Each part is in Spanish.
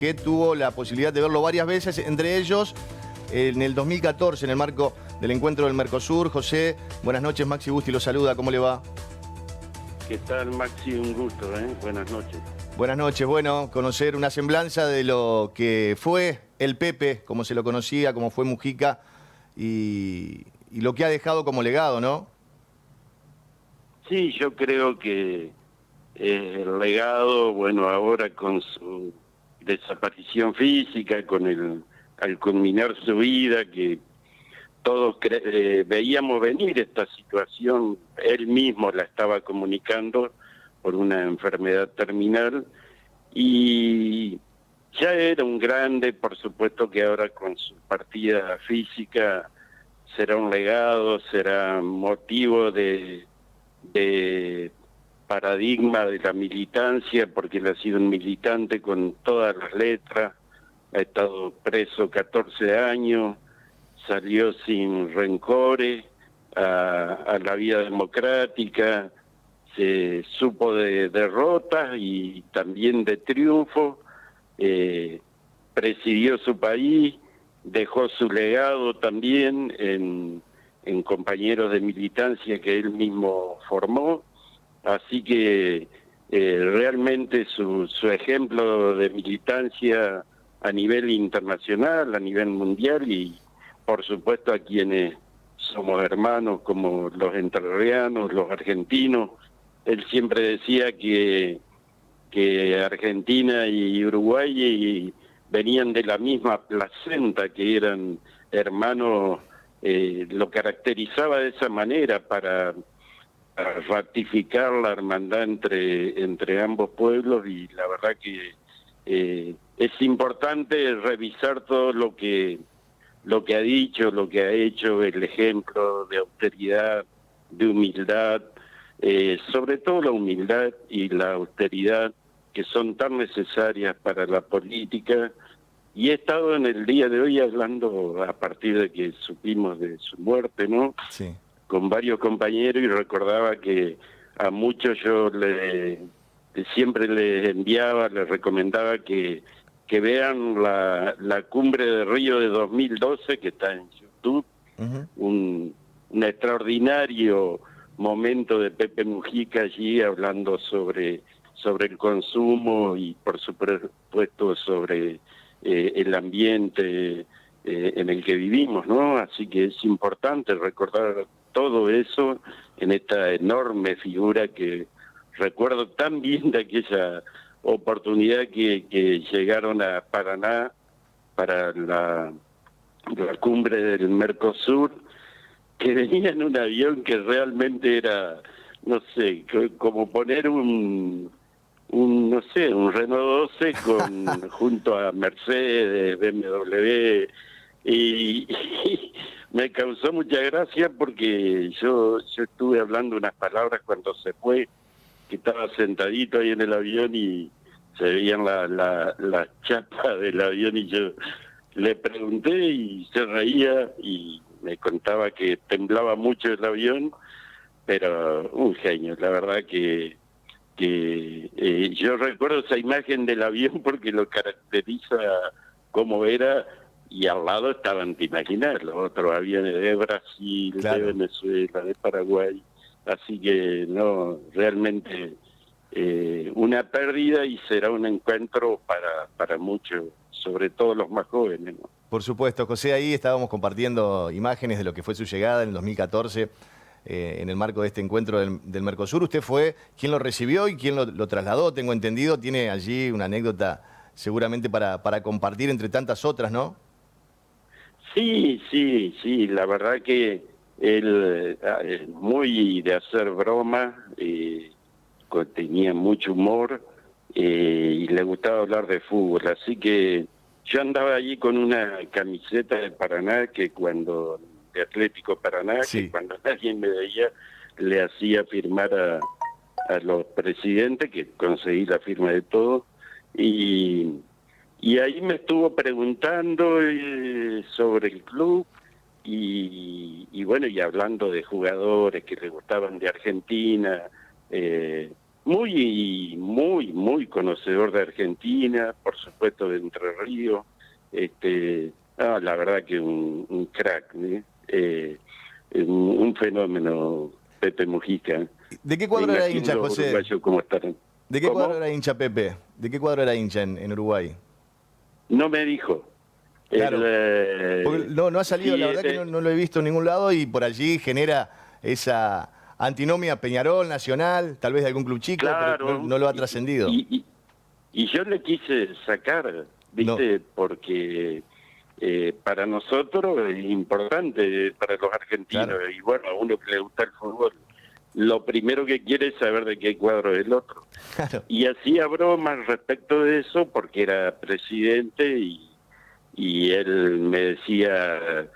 que tuvo la posibilidad de verlo varias veces, entre ellos en el 2014, en el marco del encuentro del Mercosur. José, buenas noches, Maxi Busti lo saluda, ¿cómo le va? ¿Qué tal, Maxi? Un gusto, ¿eh? Buenas noches. Buenas noches, bueno, conocer una semblanza de lo que fue el Pepe, como se lo conocía, como fue Mujica, y lo que ha dejado como legado, ¿no? Sí, yo creo que el legado, bueno, ahora con su desaparición física, al culminar su vida, que todos veíamos venir esta situación, él mismo la estaba comunicando por una enfermedad terminal, y ya era un grande, por supuesto que ahora con su partida física será un legado, será motivo de paradigma de la militancia, porque él ha sido un militante con todas las letras, ha estado preso 14 años, salió sin rencores a la vía democrática, se supo de derrotas y también de triunfos, presidió su país, dejó su legado también en compañeros de militancia que él mismo formó, así que realmente su ejemplo de militancia a nivel internacional, a nivel mundial, y por supuesto a quienes somos hermanos como los entrerrianos, los argentinos. Él siempre decía que Argentina y Uruguay venían de la misma placenta, que eran hermanos, lo caracterizaba de esa manera para ratificar la hermandad entre ambos pueblos, y la verdad que es importante revisar todo lo que ha dicho, lo que ha hecho, el ejemplo de austeridad, de humildad, sobre todo la humildad y la austeridad, que son tan necesarias para la política. Y he estado en el día de hoy hablando, a partir de que supimos de su muerte, ¿no? Sí. Con varios compañeros, y recordaba que a muchos yo siempre les enviaba, les recomendaba que vean la cumbre de Río de 2012, que está en YouTube, Uh-huh. un extraordinario momento de Pepe Mujica allí hablando sobre el consumo y por supuesto sobre el ambiente en el que vivimos, ¿no? Así que es importante recordar todo eso en esta enorme figura que recuerdo tan bien de aquella oportunidad que llegaron a Paraná para la cumbre del Mercosur, que venía en un avión que realmente era, no sé, como poner no sé, un Renault 12 junto a Mercedes, BMW, y me causó mucha gracia porque yo estuve hablando unas palabras cuando se fue, que estaba sentadito ahí en el avión y se veían la chapa del avión, y yo le pregunté y se reía y me contaba que temblaba mucho el avión, pero un genio, la verdad que yo recuerdo esa imagen del avión porque lo caracteriza como era, y al lado estaban, te imaginas, los otros aviones de Brasil, de Claro. Venezuela, de Paraguay, así que no, realmente una pérdida, y será un encuentro para muchos, sobre todo los más jóvenes, ¿no? Por supuesto, José, ahí estábamos compartiendo imágenes de lo que fue su llegada en el 2014, en el marco de este encuentro del Mercosur. Usted fue quien lo recibió y quien lo trasladó, tengo entendido. Tiene allí una anécdota seguramente para compartir entre tantas otras, ¿no? Sí, sí, sí, la verdad que él es muy de hacer bromas, tenía mucho humor, y le gustaba hablar de fútbol, así que yo andaba allí con una camiseta de Paraná, de Atlético Paraná, que Sí. cuando alguien me veía le hacía firmar a los presidentes, que conseguí la firma de todos, y ahí me estuvo preguntando sobre el club, y bueno, y hablando de jugadores que le gustaban de Argentina, muy conocedor de Argentina, por supuesto de Entre Ríos. La verdad que un crack, ¿eh? Un fenómeno, Pepe Mujica. ¿De qué Me cuadro era imagino hincha, los José? uruguayos cómo estarán. ¿De qué cuadro ¿Cómo? era hincha Pepe? ¿De qué cuadro era hincha en Uruguay? No me dijo. Él, Claro, porque no ha salido, sí, la verdad que no lo he visto en ningún lado y por allí genera esa antinomia Peñarol, Nacional, tal vez de algún club chico, pero claro, no lo ha trascendido. y yo le quise sacar, No, ¿viste? Porque para nosotros es importante, para los argentinos, claro, y bueno, a uno que le gusta el fútbol, lo primero que quiere es saber de qué cuadro es el otro. claro. Y hacía bromas respecto de eso porque era presidente y él me decía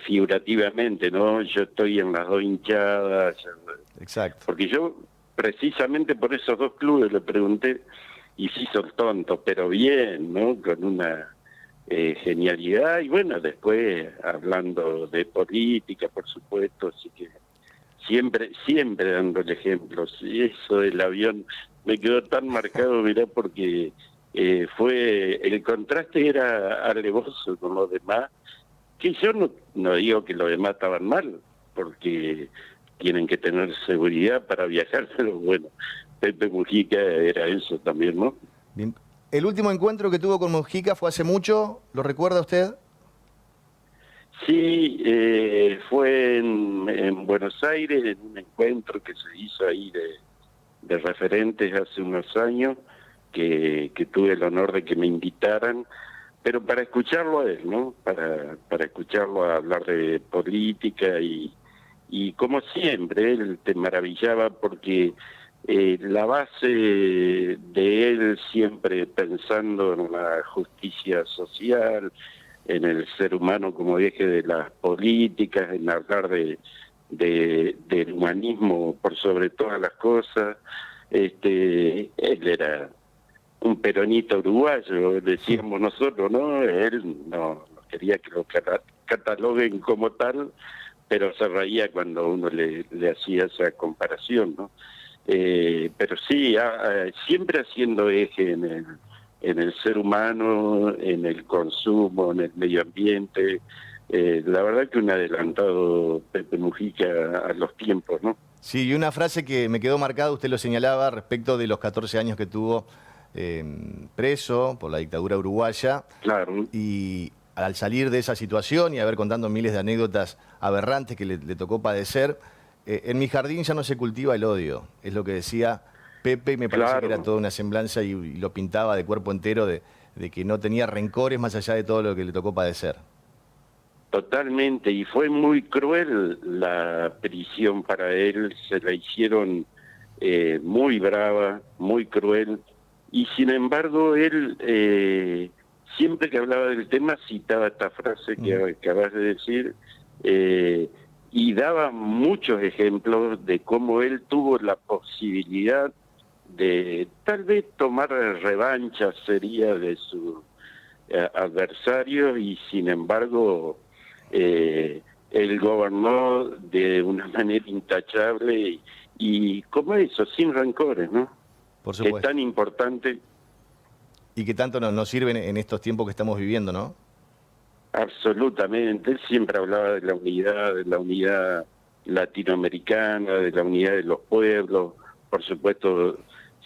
figurativamente, ¿no? Yo estoy en las dos hinchadas, Exacto. porque yo precisamente por esos dos clubes le pregunté, y sí son tontos, pero bien, ¿no? Con una genialidad, y bueno, después hablando de política, por supuesto, así que siempre dando el ejemplo. Y eso del avión me quedó tan marcado, mirá, porque el contraste era alevoso con los demás, que yo no digo que los demás estaban mal, porque tienen que tener seguridad para viajar, pero bueno, Pepe Mujica era eso también, ¿no? Bien. El último encuentro que tuvo con Mujica fue hace mucho, ¿lo recuerda usted? Sí, fue en Buenos Aires, en un encuentro que se hizo ahí de referentes hace unos años, que tuve el honor de que me invitaran, pero para escucharlo a él, ¿no? Para escucharlo a hablar de política y como siempre, él te maravillaba porque la base de él siempre pensando en la justicia social, en el ser humano como eje de las políticas, en hablar del humanismo por sobre todas las cosas. Él era un peronista uruguayo, decíamos nosotros, ¿no? Él no quería que lo cataloguen como tal, pero se reía cuando uno le hacía esa comparación, ¿no? Pero sí, siempre haciendo eje en el ser humano, en el consumo, en el medio ambiente. La verdad que un adelantado Pepe Mujica a los tiempos, ¿no? Sí, y una frase que me quedó marcada, usted lo señalaba, respecto de los 14 años que tuvo preso por la dictadura uruguaya, Claro, y al salir de esa situación y haber contando miles de anécdotas aberrantes que le tocó padecer, en mi jardín ya no se cultiva el odio, es lo que decía Pepe, y me parece que era claro. toda una semblanza y lo pintaba de cuerpo entero de que no tenía rencores más allá de todo lo que le tocó padecer. Totalmente, y fue muy cruel la prisión para él, se la hicieron muy brava, muy cruel, y sin embargo él siempre que hablaba del tema citaba esta frase que Ujú. acabas de decir, y daba muchos ejemplos de cómo él tuvo la posibilidad de tal vez tomar revancha sería de sus adversarios y sin embargo él gobernó de una manera intachable y como eso, sin rencores, ¿no? Por Que es supuesto. tan importante, Y que tanto nos sirven en estos tiempos que estamos viviendo, ¿no? absolutamente. Él siempre hablaba de la unidad latinoamericana, de la unidad de los pueblos, por supuesto,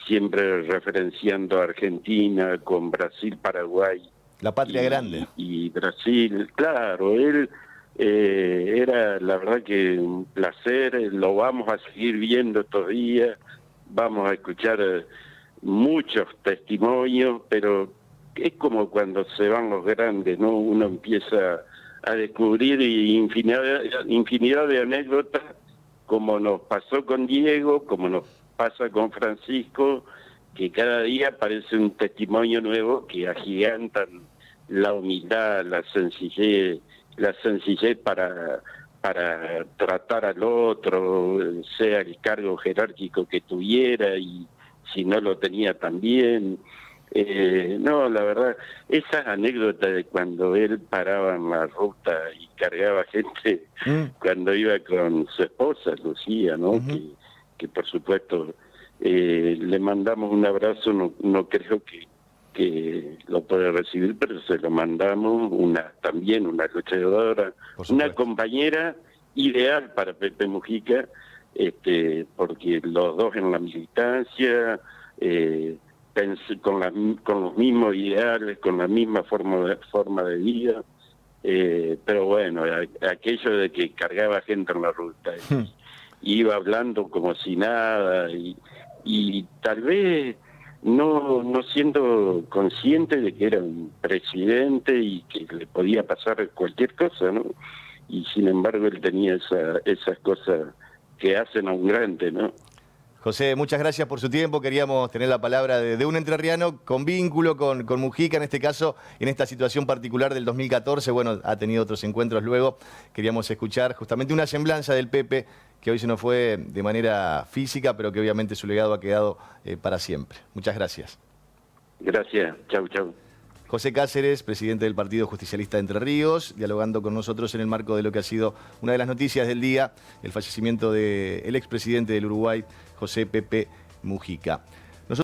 siempre referenciando a Argentina con Brasil, Paraguay La patria grande. y Brasil. Claro, él era la verdad que un placer, lo vamos a seguir viendo estos días, vamos a escuchar muchos testimonios, pero es como cuando se van los grandes, ¿no? Uno empieza a descubrir infinidad de anécdotas, como nos pasó con Diego, como nos pasa con Francisco, que cada día aparece un testimonio nuevo que agigantan la humildad, la sencillez para tratar al otro, sea el cargo jerárquico que tuviera y si no lo tenía también. No, la verdad, esas anécdotas de cuando él paraba en la ruta y cargaba gente, Mm, cuando iba con su esposa, Lucía, ¿no? ujú. Que por supuesto le mandamos un abrazo, no creo que lo pueda recibir, pero se lo mandamos, también una luchadora, una compañera ideal para Pepe Mujica, porque los dos en la militancia, con los mismos ideales, con la misma forma de vida, pero bueno, aquello de que cargaba gente en la ruta, iba hablando como si nada, y tal vez no siendo consciente de que era un presidente y que le podía pasar cualquier cosa, ¿no? Y sin embargo él tenía esas cosas que hacen a un grande, ¿no? José, muchas gracias por su tiempo. Queríamos tener la palabra de un entrerriano con vínculo con Mujica, en este caso, en esta situación particular del 2014. Bueno, ha tenido otros encuentros luego. Queríamos escuchar justamente una semblanza del Pepe, que hoy se nos fue de manera física, pero que obviamente su legado ha quedado para siempre. Muchas gracias. Gracias. Chau, chau. José Cáceres, presidente del Partido Justicialista de Entre Ríos, dialogando con nosotros en el marco de lo que ha sido una de las noticias del día, el fallecimiento del expresidente del Uruguay, José Pepe Mujica.